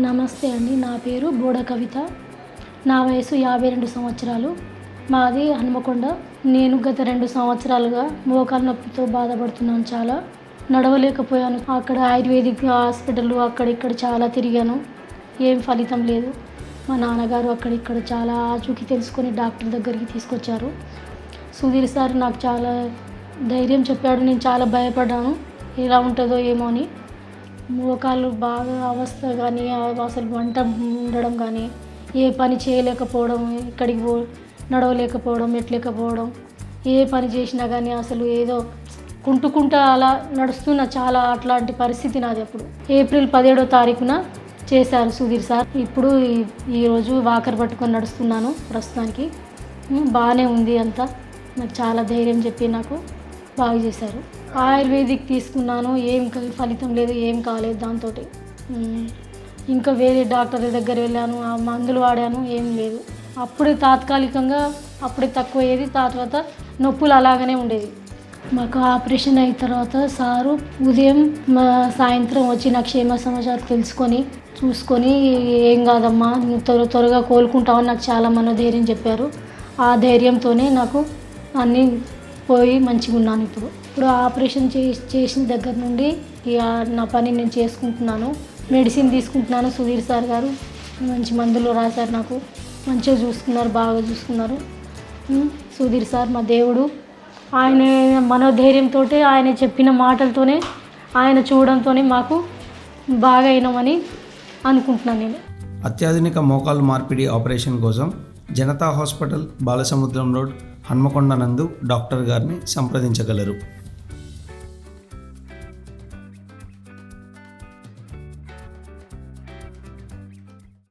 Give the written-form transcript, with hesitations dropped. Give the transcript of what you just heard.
నమస్తే అండి. నా పేరు బోడ కవిత. నా వయసు 52 సంవత్సరాలు. మాది హన్మకొండ. నేను గత 2 సంవత్సరాలుగా మోకాలు నొప్పితో బాధపడుతున్నాను. చాలా నడవలేకపోయాను. అక్కడ ఆయుర్వేదిక్ హాస్పిటల్ అక్కడిక్కడ చాలా తిరిగాను. ఏం ఫలితం లేదు. మా నాన్నగారు అక్కడిక్కడ చాలా ఆచూకీ తెలుసుకొని డాక్టర్ దగ్గరికి తీసుకొచ్చారు. సుధీర్ సార్ నాకు చాలా ధైర్యం చెప్పాడు. నేను చాలా భయపడ్డాను, ఎలా ఉంటుందో ఏమో అని. మోకాళ్ళు బాగా అవస్థ కానీ, అసలు వంట ఉండడం కానీ, ఏ పని చేయలేకపోవడం, ఇక్కడికి నడవలేకపోవడం, ఎట్లేకపోవడం, ఏ పని చేసినా కానీ అసలు ఏదో కుంటుకుంటా అలా నడుస్తున్న చాలా అట్లాంటి పరిస్థితి నాది. అప్పుడు ఏప్రిల్ 17వ తారీఖున చేశారు సుధీర్ సార్. ఇప్పుడు ఈరోజు వాకర్ పట్టుకొని నడుస్తున్నాను. ప్రస్తుతానికి బాగానే ఉంది అంతా. నాకు చాలా ధైర్యం చెప్పి నాకు బాగా చేశారు. ఆయుర్వేదిక్ తీసుకున్నాను, ఏం ఫలితం లేదు, ఏం కాలేదు దాంతో. ఇంకా వేరే డాక్టర్ దగ్గర వెళ్ళాను, ఆ మందులు వాడాను, ఏం లేదు. అప్పుడే తాత్కాలికంగా అప్పుడే తక్కువ అయ్యేది, తర్వాత నొప్పులు అలాగనే ఉండేది. మాకు ఆపరేషన్ అయిన తర్వాత సారు ఉదయం సాయంత్రం వచ్చి నా క్షేమ సమాచారం తెలుసుకొని చూసుకొని, ఏం కాదమ్మా, నువ్వు త్వరగా కోలుకుంటావని నాకు చాలా మనోధైర్యం చెప్పారు. ఆ ధైర్యంతోనే నాకు అన్నీ పోయి మంచిగా ఉన్నాను. ఇప్పుడు ఆపరేషన్ చేసిన దగ్గర నుండి నా పని నేను చేసుకుంటున్నాను. మెడిసిన్ తీసుకుంటున్నాను. సుధీర్ సార్ గారు మంచి మందులు రాశారు, నాకు మంచిగా చూసుకున్నారు, బాగా చూసుకున్నారు. సుధీర్ సార్ మా దేవుడు. ఆయన మనోధైర్యంతో, ఆయన చెప్పిన మాటలతోనే, ఆయన చూడడంతోనే మాకు బాగా అయినామని అనుకుంటున్నాను నేను. అత్యాధునిక మోకాలు మార్పిడి ఆపరేషన్ కోసం జనతా హాస్పిటల్, బాలసముద్రం రోడ్, హన్మకొండ నందు డాక్టర్ గారిని సంప్రదించగలరు.